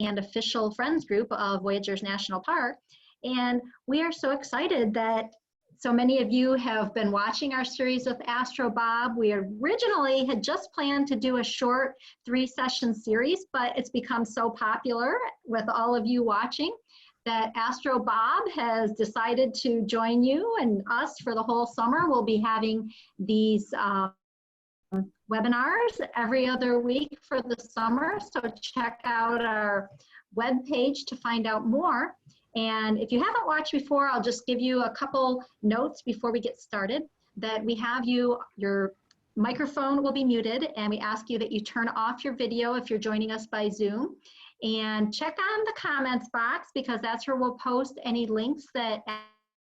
and official friends group of Voyager's National Park. And we are so excited that so many of you have been watching our series with Astro Bob. We originally had just planned to do a short 3-session series, but it's become so popular with all of you watching that Astro Bob has decided to join you and us for the whole summer. We'll be having these webinars every other week for the summer. So check out our webpage to find out more. And if you haven't watched before, I'll just give you a couple notes before we get started. That we have your microphone will be muted, and we ask you that you turn off your video if you're joining us by Zoom. And check on the comments box, because that's where we'll post any links that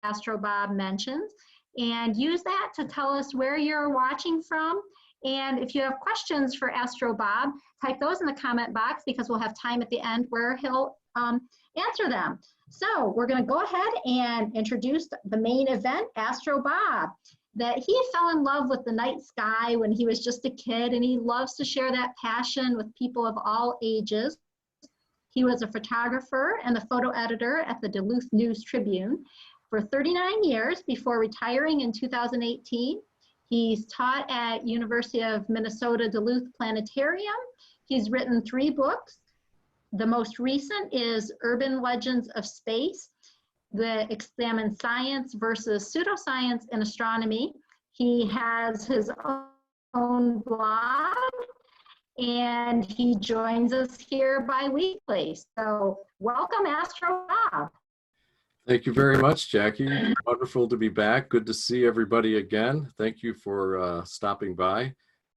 Astro Bob mentions. And use that to tell us where you're watching from. And if you have questions for Astro Bob, type those in the comment box, because we'll have time at the end where he'll answer them. So we're going to go ahead and introduce the main event, Astro Bob. That he fell in love with the night sky when he was just a kid, and he loves to share that passion with people of all ages. He was a photographer and the photo editor at the Duluth News Tribune for 39 years before retiring in 2018. He's taught at University of Minnesota Duluth Planetarium. He's written 3 books. The most recent is Urban Legends of Space, that examines science versus pseudoscience in astronomy. He has his own blog, and he joins us here bi-weekly. So welcome, Astro Bob. Thank you very much, Jackie. Wonderful to be back. Good to see everybody again. Thank you for stopping by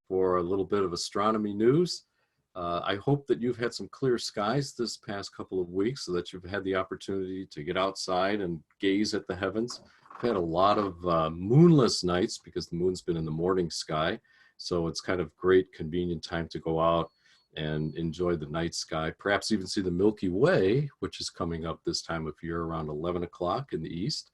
for a little bit of astronomy news. I hope that you've had some clear skies this past couple of weeks, so that you've had the opportunity to get outside and gaze at the heavens. I've had a lot of moonless nights because the moon's been in the morning sky. So it's kind of great, convenient time to go out and enjoy the night sky, perhaps even see the Milky Way, which is coming up this time of year around 11 o'clock in the east.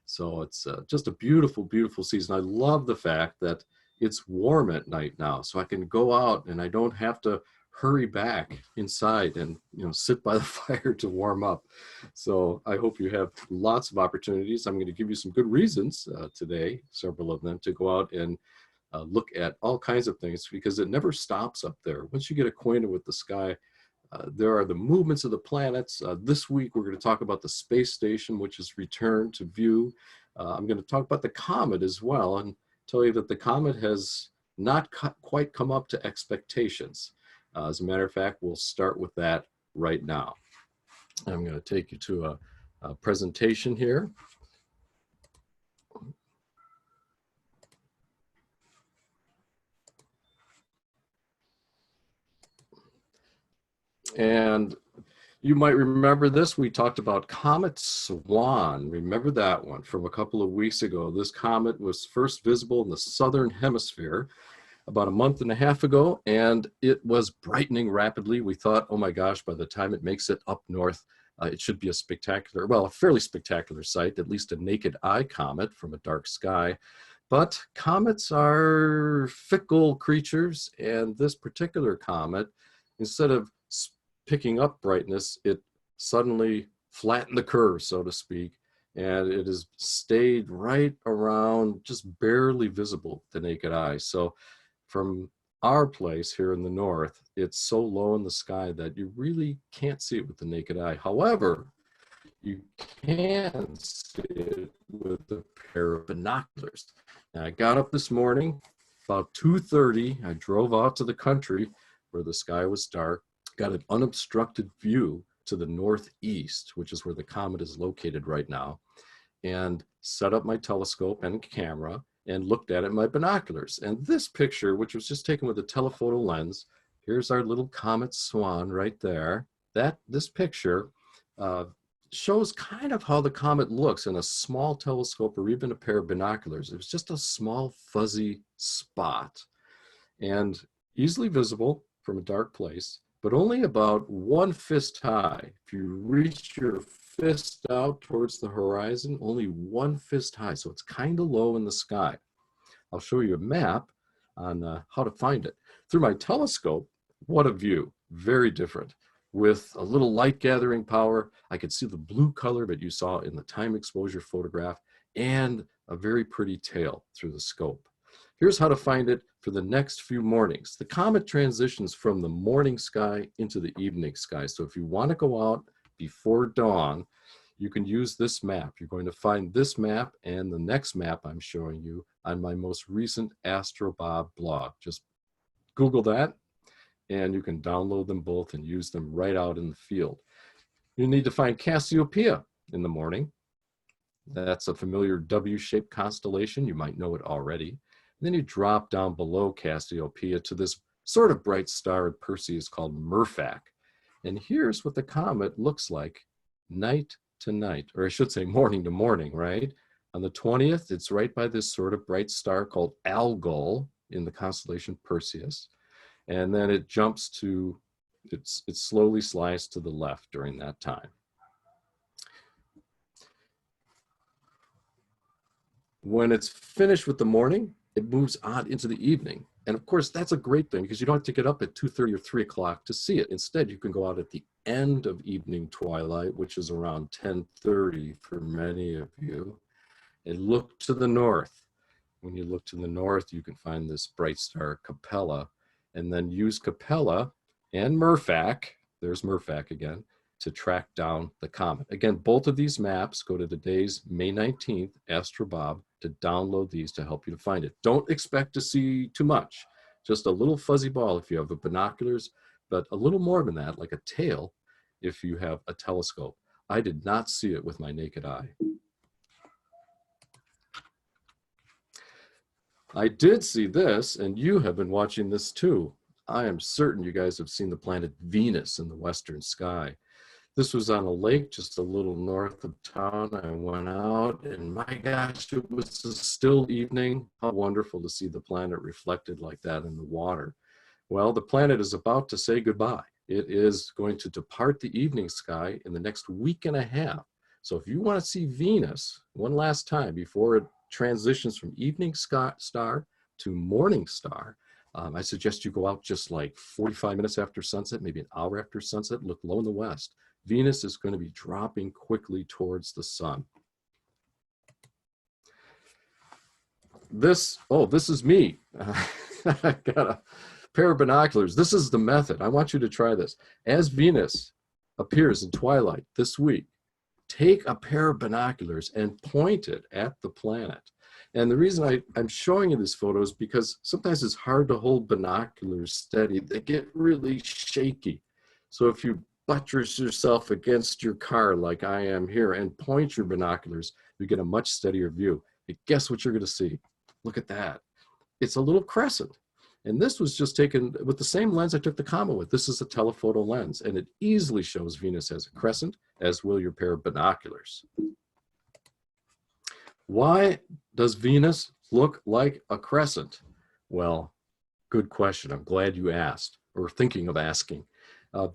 So it's just a beautiful, beautiful season. I love the fact that it's warm at night now, so I can go out and I don't have to hurry back inside and sit by the fire to warm up. So I hope you have lots of opportunities. I'm going to give you some good reasons today, several of them, to go out and look at all kinds of things, because it never stops up there. Once you get acquainted with the sky, there are the movements of the planets. This week we're going to talk about the space station, which is returned to view. I'm going to talk about the comet as well, and tell you that the comet has not quite come up to expectations. As a matter of fact, we'll start with that right now. I'm going to take you to a presentation here. And you might remember this. We talked about Comet SWAN. Remember that one from a couple of weeks ago. This comet was first visible in the southern hemisphere about a month and a half ago, and it was brightening rapidly. We thought, oh my gosh, by the time it makes it up north, it should be a spectacular, well, a fairly spectacular sight, at least a naked eye comet from a dark sky. But comets are fickle creatures, and this particular comet, instead of picking up brightness, it suddenly flattened the curve, so to speak, and it has stayed right around, just barely visible to the naked eye. So from our place here in the north, it's so low in the sky that you really can't see it with the naked eye. However, you can see it with a pair of binoculars. Now, I got up this morning about 2:30. I drove out to the country where the sky was dark, got an unobstructed view to the northeast, which is where the comet is located right now, and set up my telescope and camera and looked at it in my binoculars. And this picture, which was just taken with a telephoto lens, here's our little Comet SWAN right there. This picture shows kind of how the comet looks in a small telescope or even a pair of binoculars. It was just a small fuzzy spot and easily visible from a dark place, but only about 1 fist high. If you reach your fist out towards the horizon, only 1 fist high, so it's kind of low in the sky. I'll show you a map on how to find it. Through my telescope, what a view, very different. with a little light gathering power. I could see the blue color that you saw in the time exposure photograph and a very pretty tail through the scope. Here's how to find it for the next few mornings. The comet transitions from the morning sky into the evening sky. So if you want to go out before dawn, you can use this map. You're going to find this map and the next map I'm showing you on my most recent Astro Bob blog. Just Google that and you can download them both and use them right out in the field. You need to find Cassiopeia in the morning. That's a familiar W-shaped constellation. You might know it already. And then you drop down below Cassiopeia to this sort of bright star at Perseus called Mercury. And here's what the comet looks like night to night, or I should say morning to morning, right? On the 20th, it's right by this sort of bright star called Algol in the constellation Perseus. And then it jumps to, it slowly slides to the left during that time. When it's finished with the morning, it moves on into the evening. And of course, that's a great thing because you don't have to get up at 2:30 or 3 o'clock to see it. Instead, you can go out at the end of evening twilight, which is around 10:30 for many of you, and look to the north. When you look to the north, you can find this bright star Capella, and then use Capella and Mercury, there's Mercury again, to track down the comet. Again, both of these maps, go to today's May 19th, Astro Bob, to download these to help you to find it. Don't expect to see too much, just a little fuzzy ball if you have the binoculars, but a little more than that, like a tail, if you have a telescope. I did not see it with my naked eye. I did see this, and you have been watching this too. I am certain you guys have seen the planet Venus in the western sky. This was on a lake just a little north of town. I went out and my gosh, it was a still evening. How wonderful to see the planet reflected like that in the water. Well, the planet is about to say goodbye. It is going to depart the evening sky in the next week and a half. So if you want to see Venus one last time before it transitions from evening star to morning star, I suggest you go out just like 45 minutes after sunset, maybe an hour after sunset, look low in the west. Venus is going to be dropping quickly towards the sun. This is me. I got a pair of binoculars. This is the method. I want you to try this. As Venus appears in twilight this week, take a pair of binoculars and point it at the planet. And the reason I'm showing you this photo is because sometimes it's hard to hold binoculars steady. They get really shaky. So if you buttress yourself against your car like I am here and point your binoculars, you get a much steadier view. And guess what you're going to see? Look at that. It's a little crescent. And this was just taken with the same lens I took the comet with. This is a telephoto lens, and it easily shows Venus as a crescent, as will your pair of binoculars. Why does Venus look like a crescent? Well, good question. I'm glad you asked, or thinking of asking.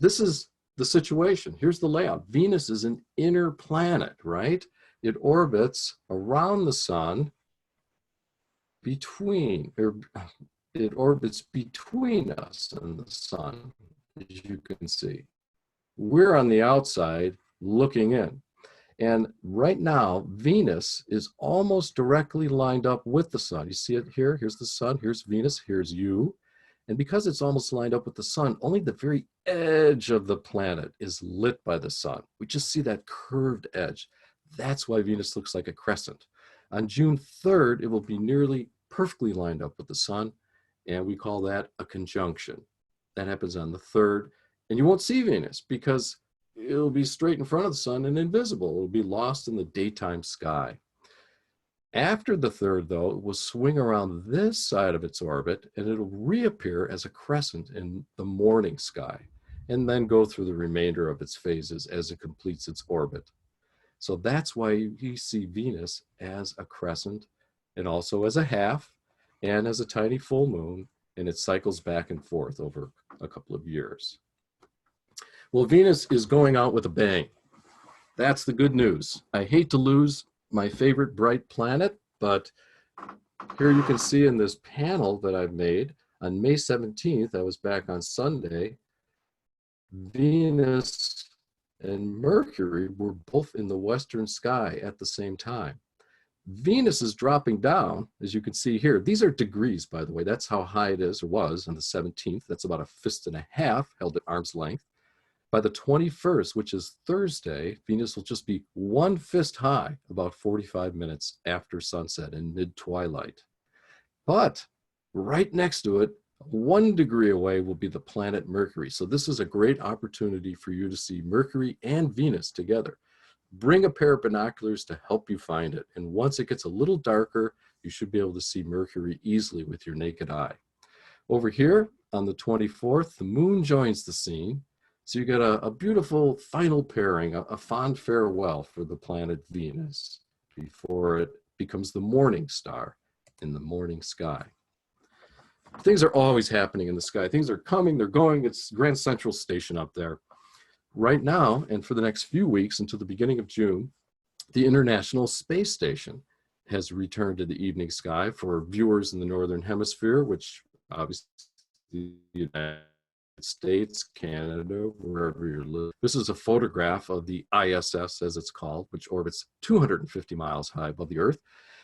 This is the situation. Here's the layout. Venus is an inner planet, right? It orbits around the sun it orbits between us and the sun, as you can see. We're on the outside looking in. And right now, Venus is almost directly lined up with the sun. You see it here? Here's the sun, here's Venus, here's you. And because it's almost lined up with the sun, only the very edge of the planet is lit by the sun. We just see that curved edge. That's why Venus looks like a crescent. On June 3rd, it will be nearly perfectly lined up with the sun, and we call that a conjunction. That happens on the 3rd, and you won't see Venus because it'll be straight in front of the sun and invisible. It'll be lost in the daytime sky. After the 3rd, though, it will swing around this side of its orbit, and it'll reappear as a crescent in the morning sky, and then go through the remainder of its phases as it completes its orbit. So that's why you see Venus as a crescent, and also as a half, and as a tiny full moon, and it cycles back and forth over a couple of years. Well, Venus is going out with a bang. That's the good news. I hate to lose my favorite bright planet, but here you can see in this panel that I've made on May 17th, I was back on Sunday, Venus and Mercury were both in the western sky at the same time. Venus is dropping down, as you can see here. These are degrees, by the way. That's how high it is, or was, on the 17th. That's about a fist and a half, held at arm's length. By the 21st, which is Thursday, Venus will just be 1 fist high, about 45 minutes after sunset in mid-twilight. But right next to it, 1 degree away, will be the planet Mercury. So this is a great opportunity for you to see Mercury and Venus together. Bring a pair of binoculars to help you find it. And once it gets a little darker, you should be able to see Mercury easily with your naked eye. Over here on the 24th, the moon joins the scene. So you got a beautiful final pairing, a fond farewell for the planet Venus before it becomes the morning star in the morning sky. Things are always happening in the sky. Things are coming, they're going. It's Grand Central Station up there. Right now, and for the next few weeks until the beginning of June, the International Space Station has returned to the evening sky for viewers in the Northern Hemisphere, which obviously the United States, Canada, wherever you're living. This is a photograph of the ISS, as it's called, which orbits 250 miles high above the Earth.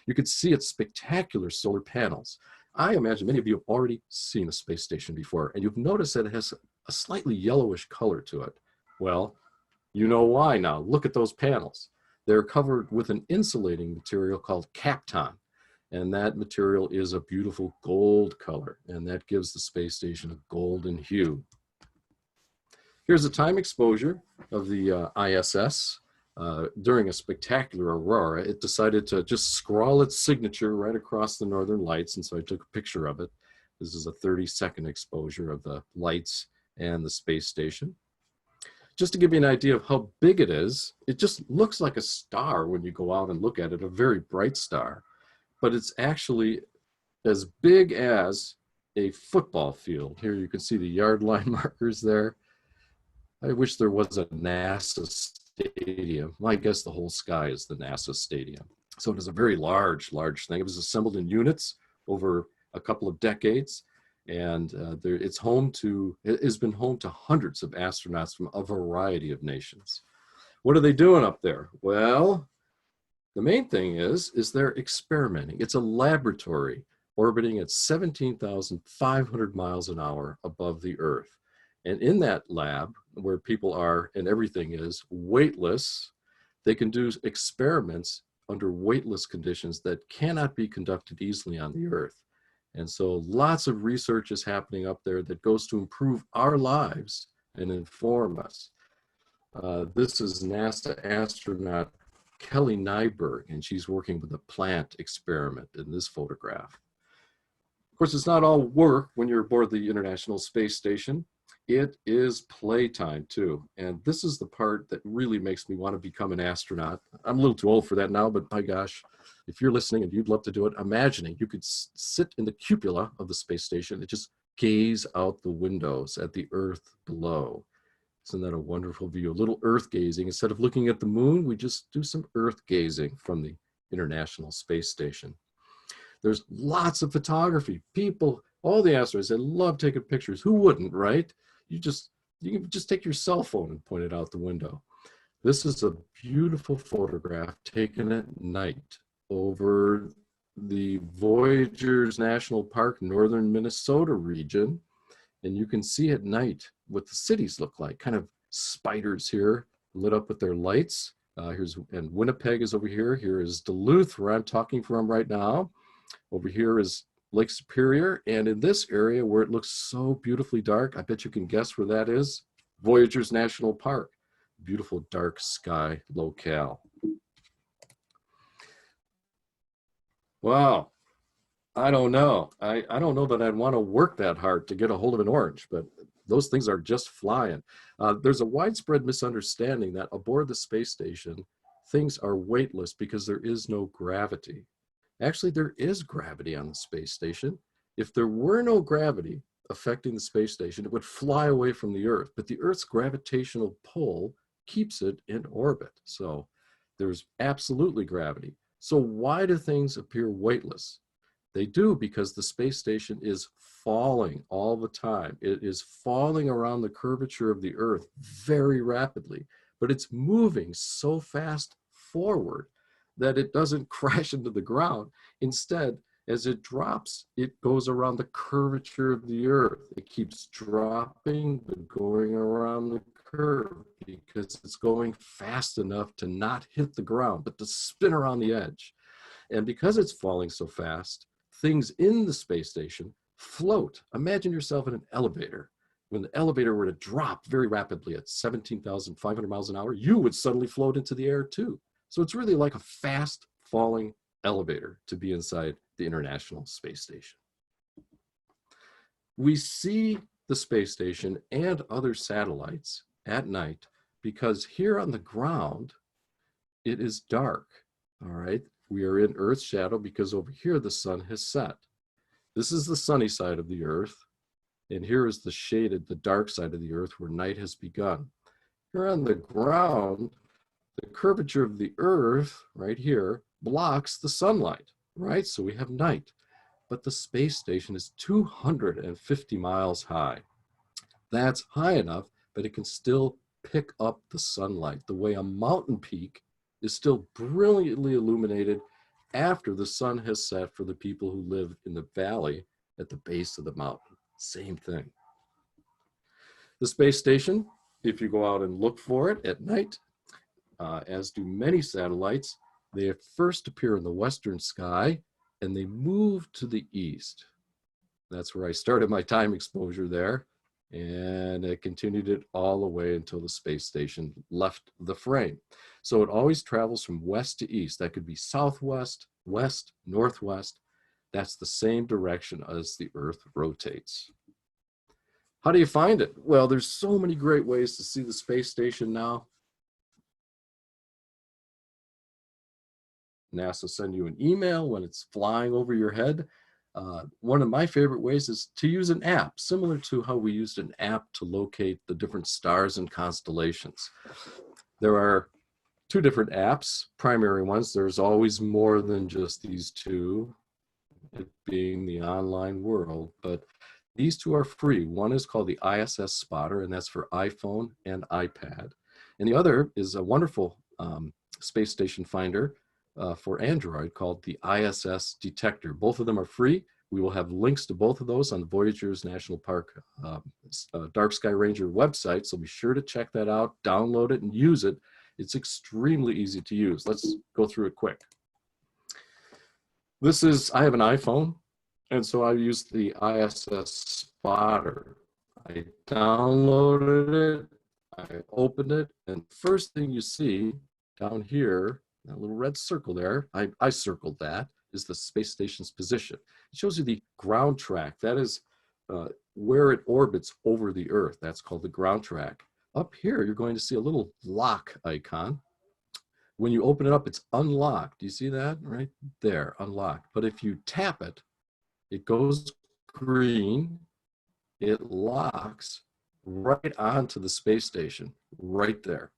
You can see its spectacular solar panels. I imagine many of you have already seen a space station before, and you've noticed that it has a slightly yellowish color to it. Well, you know why now. Look at those panels. They're covered with an insulating material called Kapton, and that material is a beautiful gold color, and that gives the space station a golden hue. Here's a time exposure of the ISS. During a spectacular aurora, it decided to just scrawl its signature right across the northern lights, and so I took a picture of it. This is a 30-second exposure of the lights and the space station. Just to give you an idea of how big it is, it just looks like a star when you go out and look at it, a very bright star. But it's actually as big as a football field. Here you can see the yard line markers there. I wish there was a NASA stadium. Well, I guess the whole sky is the NASA stadium. So it is a very large thing. It was assembled in units over a couple of decades. And it has been home to hundreds of astronauts from a variety of nations. What are they doing up there? Well, the main thing is they're experimenting. It's a laboratory orbiting at 17,500 miles an hour above the Earth. And in that lab, where people are and everything is weightless, they can do experiments under weightless conditions that cannot be conducted easily on the Earth. And so lots of research is happening up there that goes to improve our lives and inform us. This is NASA astronaut Kelly Nyberg, and she's working with a plant experiment in this photograph. Of course, it's not all work when you're aboard the International Space Station. It is playtime too. And this is the part that really makes me want to become an astronaut. I'm a little too old for that now, but my gosh, if you're listening and you'd love to do it, imagining you could sit in the cupola of the space station and just gaze out the windows at the Earth below. Isn't that a wonderful view? A little Earth gazing. Instead of looking at the moon, we just do some Earth gazing from the International Space Station. There's lots of photography. People, all the astronauts, they love taking pictures. Who wouldn't, right? You can just take your cell phone and point it out the window. This is a beautiful photograph taken at night over the Voyagers National Park, northern Minnesota region. And you can see at night what the cities look like, kind of spiders here lit up with their lights. And Winnipeg is over here. Here is Duluth, where I'm talking from right now. Over here is Lake Superior, and in this area where it looks so beautifully dark, I bet you can guess where that is. Voyagers National Park, beautiful dark sky locale. Wow, I don't know. I don't know that I'd want to work that hard to get a hold of an orange, but those things are just flying. There's a widespread misunderstanding that aboard the space station, things are weightless because there is no gravity. Actually, there is gravity on the space station. If there were no gravity affecting the space station, it would fly away from the Earth. But the Earth's gravitational pull keeps it in orbit. So there's absolutely gravity. So why do things appear weightless? They do, because the space station is falling all the time. It is falling around the curvature of the Earth very rapidly, but it's moving so fast forward that it doesn't crash into the ground. Instead, as it drops, it goes around the curvature of the Earth. It keeps dropping, but going around the curve because it's going fast enough to not hit the ground, but to spin around the edge. And because it's falling so fast, things in the space station float. Imagine yourself in an elevator. When the elevator were to drop very rapidly at 17,500 miles an hour, you would suddenly float into the air too. So it's really like a fast falling elevator to be inside the International Space Station. We see the space station and other satellites at night because here on the ground, it is dark, all right? We are in Earth's shadow because over here the sun has set. This is the sunny side of the Earth, and here is the shaded, the dark side of the Earth where night has begun. Here on the ground, the curvature of the Earth, right here, blocks the sunlight, right? So we have night. But the space station is 250 miles high. That's high enough, but it can still pick up the sunlight the way a mountain peak is still brilliantly illuminated after the sun has set for the people who live in the valley at the base of the mountain. Same thing. The space station, if you go out and look for it at night, as do many satellites, they at first appear in the western sky and they move to the east. That's where I started my time exposure there, and it continued it all the way until the space station left the frame. So it always travels from west to east. That could be southwest, west, northwest. That's the same direction as the Earth rotates. How do you find it? Well, there's so many great ways to see the space station now. NASA send you an email when it's flying over your head. One of my favorite ways is to use an app, similar to how we used an app to locate the different stars and constellations. There are two different apps, primary ones. There's always more than just these two, it being the online world, but these two are free. One is called the Iss Spotter, and that's for iPhone and iPad. And the other is a wonderful space station finder for Android called the Iss Detector. Both of them are free. We will have links to both of those on the Voyager's National Park Dark Sky Ranger website, so be sure to check that out, download it, and use it. It's extremely easy to use. Let's go through it quick. I have an iPhone, and so I used the Iss Spotter. I downloaded it, I opened it, and first thing you see down here, that little red circle there, I circled that, is the space station's position. It shows you the ground track. That is where it orbits over the Earth. That's called the ground track. Up here, you're going to see a little lock icon. When you open it up, it's unlocked. Do you see that? Right there, unlocked. But if you tap it, it goes green. It locks right onto the space station, right there.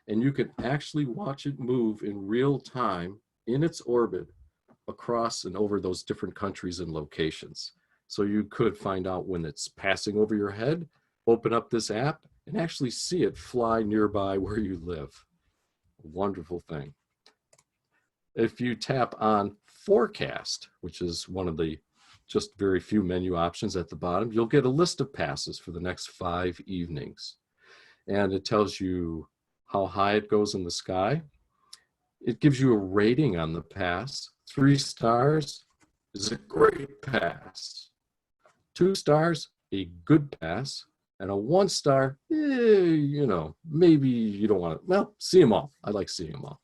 And you can actually watch it move in real time in its orbit across and over those different countries and locations. So you could find out when it's passing over your head, open up this app, and actually see it fly nearby where you live. A wonderful thing. If you tap on Forecast, which is one of the just very few menu options at the bottom, you'll get a list of passes for the next 5 evenings. And it tells you how high it goes in the sky. It gives you a rating on the pass. 3 stars is a great pass. 2 stars, a good pass. And a 1 star, you know, maybe you don't want to, well, see them all. I like seeing them all.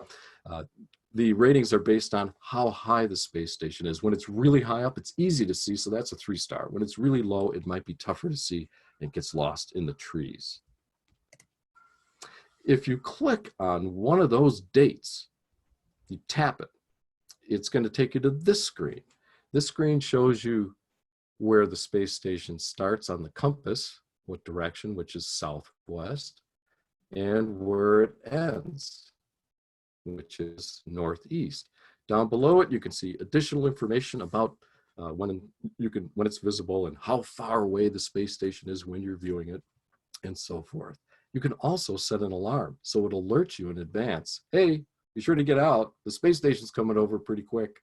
The ratings are based on how high the space station is. When it's really high up, it's easy to see, so that's a 3 star. When it's really low, it might be tougher to see and gets lost in the trees. If you click on one of those dates, you tap it, it's going to take you to this screen. This screen shows you where the space station starts on the compass, what direction, which is southwest, and where it ends, which is northeast. Down below it, you can see additional information about when it's visible, and how far away the space station is when you're viewing it, and so forth. You can also set an alarm, so it alerts you in advance. Hey, be sure to get out. The space station's coming over pretty quick.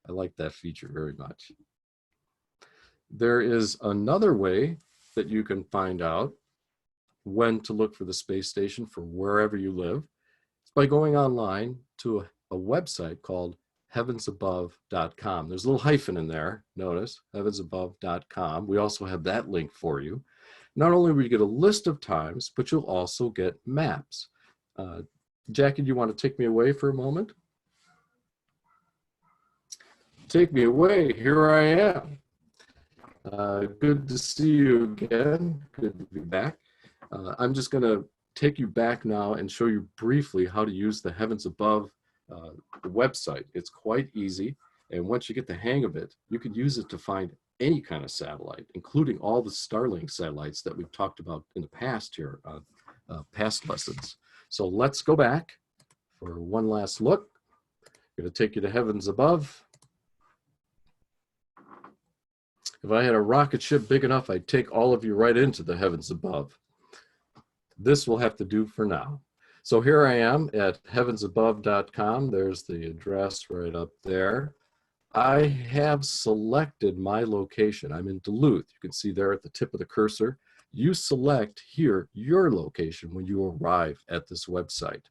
I like that feature very much. There is another way that you can find out when to look for the space station for wherever you live. It's by going online to a website called heavensabove.com. There's a little hyphen in there, notice, heavensabove.com. We also have that link for you. Not only will you get a list of times, but you'll also get maps. Jackie, do you want to take me away for a moment? Take me away. Here I am. Good to see you again. Good to be back. I'm just going to take you back now and show you briefly how to use the Heavens Above website. It's quite easy, and once you get the hang of it, you can use it to find any kind of satellite, including all the Starling satellites that we've talked about in the past here on past lessons. So let's go back for one last look. I'm going to take you to Heavens Above. If I had a rocket ship big enough, I'd take all of you right into the Heavens Above. This will have to do for now. So here I am at heavensabove.com. There's the address right up there. I have selected my location. I'm in Duluth. You can see there at the tip of the cursor. You select here your location when you arrive at this website.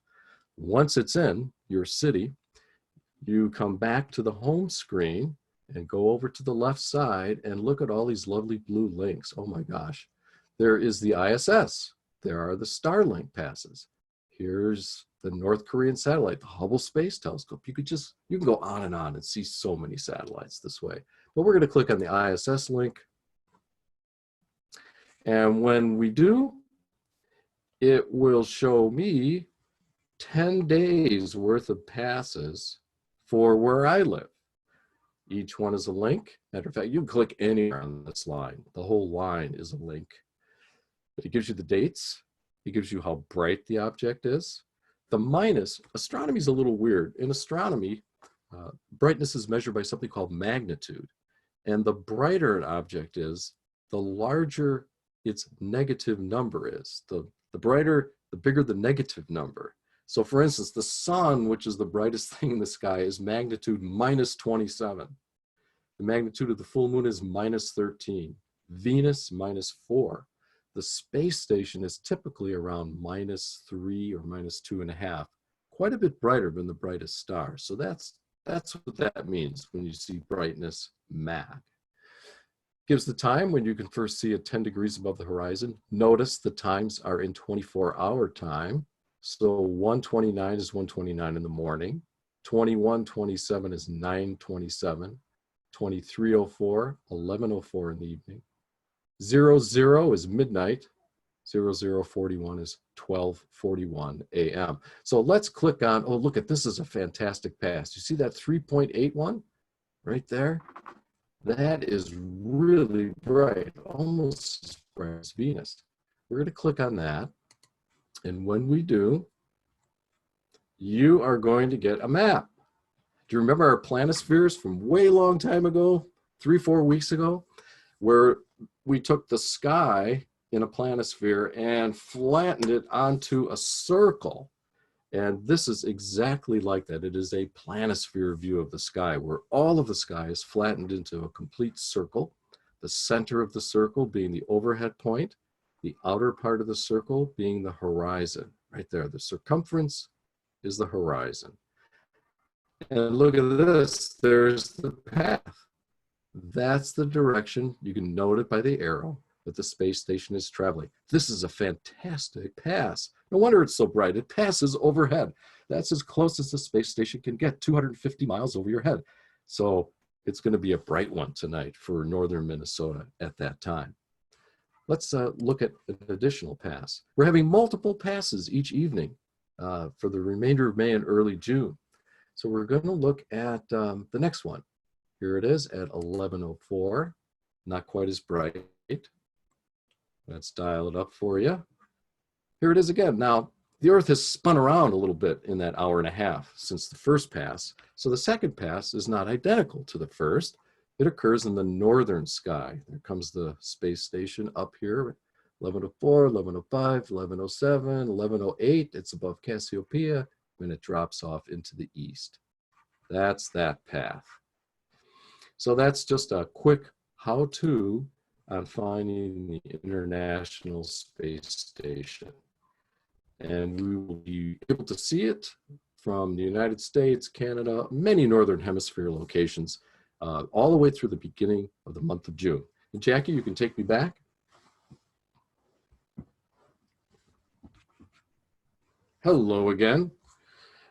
Once it's in your city, you come back to the home screen and go over to the left side and look at all these lovely blue links. Oh my gosh. There is the ISS. There are the Starlink passes. Here's the North Korean satellite, the Hubble Space Telescope. You can go on and see so many satellites this way. But we're going to click on the ISS link. And when we do, it will show me 10 days worth of passes for where I live. Each one is a link. Matter of fact, you can click anywhere on this line. The whole line is a link. But it gives you the dates. It gives you how bright the object is. The minus, astronomy is a little weird. In astronomy, brightness is measured by something called magnitude. And the brighter an object is, the larger its negative number is. The brighter, the bigger the negative number. So for instance, the sun, which is the brightest thing in the sky, is magnitude minus 27. The magnitude of the full moon is minus 13. Venus, minus 4. The space station is typically around minus 3 or minus 2.5, quite a bit brighter than the brightest star. So that's what that means when you see brightness mag. Gives the time when you can first see it 10 degrees above the horizon. Notice the times are in 24-hour time. So 1:29 is 1:29 in the morning. 21:27 is 9:27. 23:04, 11:04 in the evening. 00 is midnight. 00:41 is 12:41 a.m. So let's click on, oh, look at this is a fantastic pass. You see that 3.81 right there? That is really bright, almost as bright as Venus. We're going to click on that. And when we do, you are going to get a map. Do you remember our planispheres from way long time ago, 3-4 weeks ago, where we took the sky in a planisphere and flattened it onto a circle? And this is exactly like that. It is a planisphere view of the sky, where all of the sky is flattened into a complete circle, the center of the circle being the overhead point, the outer part of the circle being the horizon. Right there, the circumference is the horizon. And look at this, there's the path. That's the direction, you can note it by the arrow, that the space station is traveling. This is a fantastic pass. No wonder it's so bright. It passes overhead. That's as close as the space station can get, 250 miles over your head. So it's going to be a bright one tonight for northern Minnesota at that time. Let's look at an additional pass. We're having multiple passes each evening for the remainder of May and early June. So we're going to look at the next one. Here it is at 11:04. Not quite as bright. Let's dial it up for you. Here it is again. Now, the Earth has spun around a little bit in that hour and a half since the first pass. So the second pass is not identical to the first, It occurs in the northern sky. There comes the space station up here, 1104, 1105, 1107, 1108. It's above Cassiopeia, and it drops off into the east. That's that path. So that's just a quick how-to on finding the International Space Station. And we will be able to see it from the United States, Canada, many Northern Hemisphere locations, all the way through the beginning of the month of June. And Jackie, you can take me back. Hello again.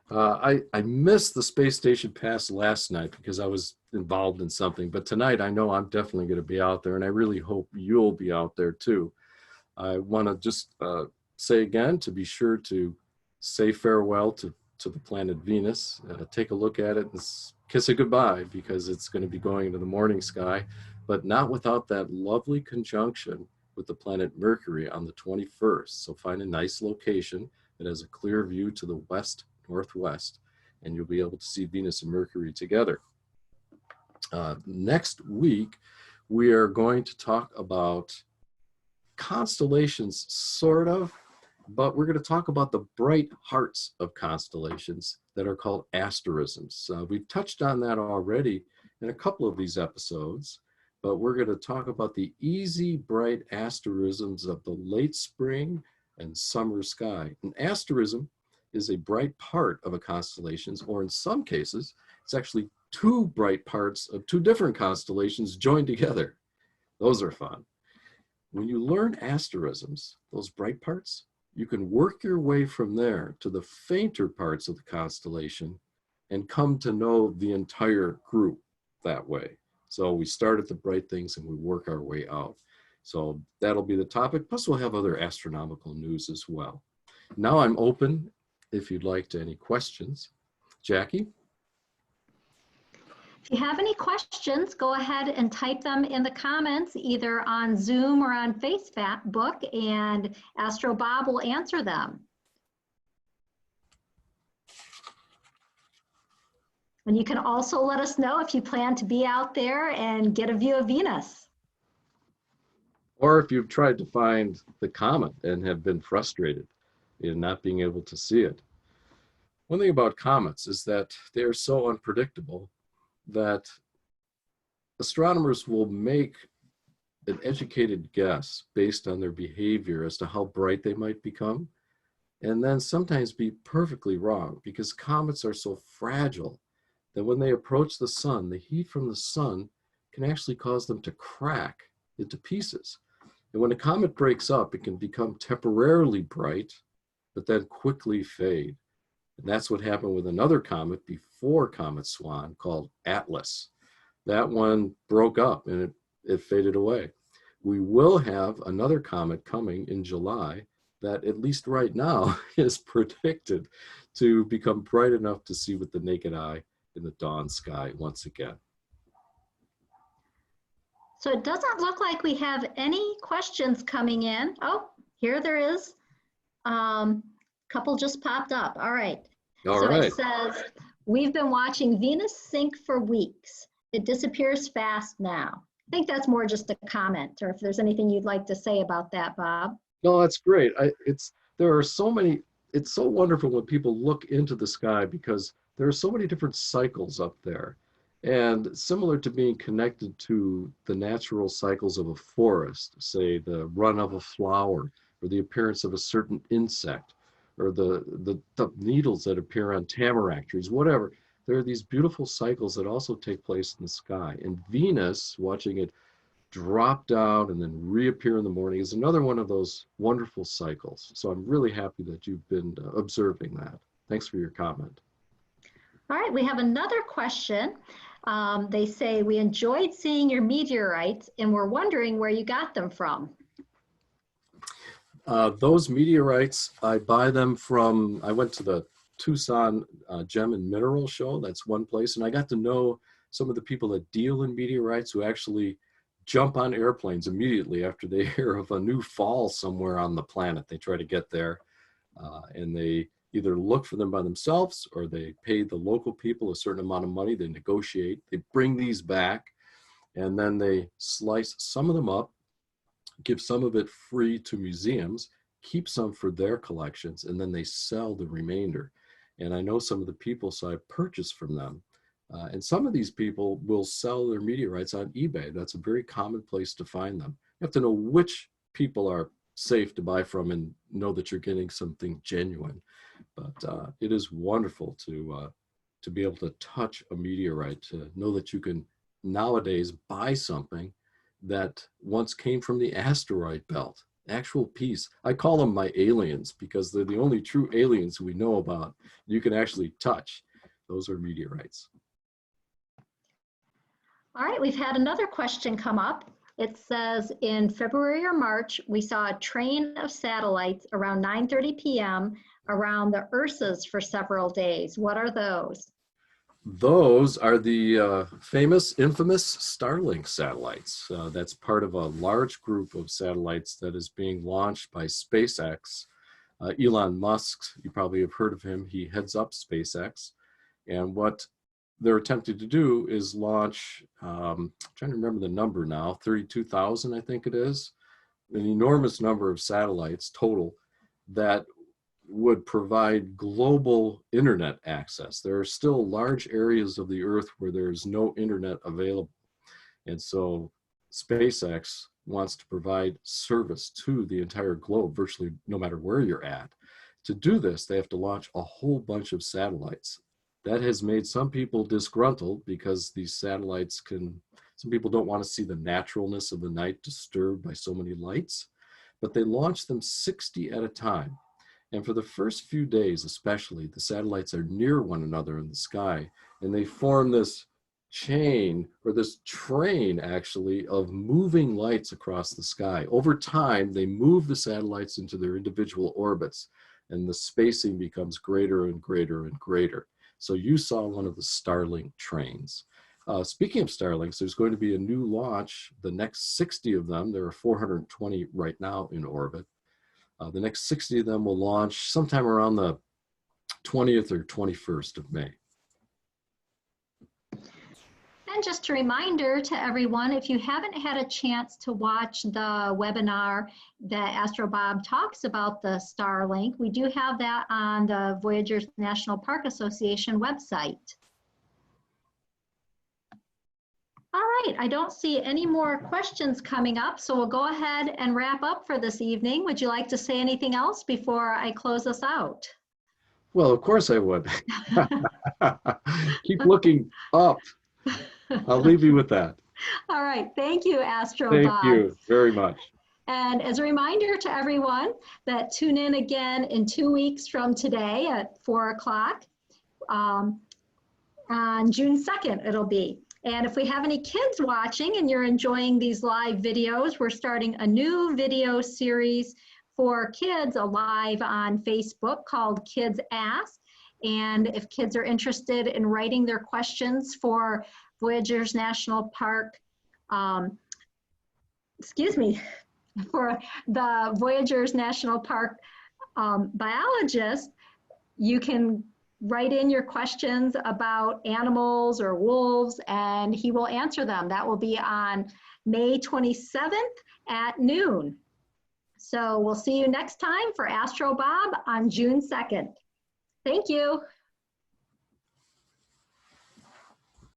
I missed the space station pass last night because I was involved in something, but tonight I know I'm definitely going to be out there, and I really hope you'll be out there too. I want to just say again to be sure to say farewell to the planet Venus, take a look at it and kiss it goodbye, because it's going to be going into the morning sky, but not without that lovely conjunction with the planet Mercury on the 21st. So find a nice location that has a clear view to the west northwest, and you'll be able to see Venus and Mercury together. Next week, we are going to talk about constellations, sort of, but we're going to talk about the bright hearts of constellations that are called asterisms. We've touched on that already in a couple of these episodes, but we're going to talk about the easy, bright asterisms of the late spring and summer sky. An asterism is a bright part of a constellation, or in some cases, it's actually two bright parts of two different constellations joined together. Those are fun. When you learn asterisms, those bright parts, you can work your way from there to the fainter parts of the constellation and come to know the entire group that way. So we start at the bright things and we work our way out. So that'll be the topic. Plus we'll have other astronomical news as well. Now I'm open if you'd like to any questions. Jackie? If you have any questions, go ahead and type them in the comments, either on Zoom or on Facebook, and Astro Bob will answer them. And you can also let us know if you plan to be out there and get a view of Venus. Or if you've tried to find the comet and have been frustrated in not being able to see it. One thing about comets is that they are so unpredictable that astronomers will make an educated guess based on their behavior as to how bright they might become, and then sometimes be perfectly wrong, because comets are so fragile that when they approach the sun, the heat from the sun can actually cause them to crack into pieces. And when a comet breaks up, it can become temporarily bright, but then quickly fade. And that's what happened with another comet before Comet SWAN called Atlas. That one broke up and it faded away. We will have another comet coming in July that, at least right now, is predicted to become bright enough to see with the naked eye in the dawn sky once again. So it doesn't look like we have any questions coming in. Oh, here there is. Couple just popped up. All right. All so right. It says, we've been watching Venus sink for weeks. It disappears fast now. I think that's more just a comment, or if there's anything you'd like to say about that, Bob. No, that's great. There are so many, it's so wonderful when people look into the sky, because there are so many different cycles up there. And similar to being connected to the natural cycles of a forest, say the run of a flower, or the appearance of a certain insect, or the needles that appear on tamarack trees, whatever. There are these beautiful cycles that also take place in the sky. And Venus, watching it drop down and then reappear in the morning, is another one of those wonderful cycles. So I'm really happy that you've been observing that. Thanks for your comment. All right, we have another question. They say, we enjoyed seeing your meteorites and we're wondering where you got them from. Those meteorites, I buy them from, I went to the Tucson Gem and Mineral Show. That's one place. And I got to know some of the people that deal in meteorites, who actually jump on airplanes immediately after they hear of a new fall somewhere on the planet. They try to get there, and they either look for them by themselves, or they pay the local people a certain amount of money. They negotiate. They bring these back. and then they slice some of them up, give some of it free to museums, keep some for their collections, and then they sell the remainder. And I know some of the people, so I purchased from them. And some of these people will sell their meteorites on eBay. That's a very common place to find them. You have to know which people are safe to buy from and know that you're getting something genuine. But it is wonderful to be able to touch a meteorite, to know that you can nowadays buy something that once came from the asteroid belt, actual piece. I call them my aliens because they're the only true aliens we know about you can actually touch. Those are meteorites. All right, we've had another question come up. It says, in February or March, we saw a train of satellites around 9:30 p.m. around the Ursas for several days. What are those? Those are the infamous Starling satellites. That's part of a large group of satellites that is being launched by SpaceX. Elon Musk, you probably have heard of him. He heads up SpaceX. And what they're attempting to do is launch, I'm trying to remember the number now, 32,000, I think it is, an enormous number of satellites total that would provide global internet access. There are still large areas of the earth where there's no internet available. And so SpaceX wants to provide service to the entire globe, virtually no matter where you're at. To do this, they have to launch a whole bunch of satellites. That has made some people disgruntled because these satellites some people don't want to see the naturalness of the night disturbed by so many lights, but they launch them 60 at a time. And for the first few days, especially, the satellites are near one another in the sky, and they form this chain, or this train actually, of moving lights across the sky. Over time, they move the satellites into their individual orbits, and the spacing becomes greater and greater and greater. So you saw one of the Starling trains. Speaking of Starlings, there's going to be a new launch, the next 60 of them. There are 420 right now in orbit. The next 60 of them will launch sometime around the 20th or 21st of May. And just a reminder to everyone, if you haven't had a chance to watch the webinar that Astro Bob talks about the Starlink, we do have that on the Voyager National Park Association website. All right, I don't see any more questions coming up, so we'll go ahead and wrap up for this evening. Would you like to say anything else before I close us out? Well, of course I would. Keep looking up. I'll leave you with that. All right, thank you, Astro Thank Bob. you very much. And as a reminder to everyone that tune in again in 2 weeks from today at 4 o'clock on June 2nd, it'll be. And if we have any kids watching and you're enjoying these live videos, we're starting a new video series for kids live on Facebook called Kids Ask. And if kids are interested in writing their questions for Voyager's National Park, for the Voyager's National Park biologist, you can write in your questions about animals or wolves and he will answer them. That will be on May 27th at noon. So we'll see you next time for Astro Bob on June 2nd. Thank you.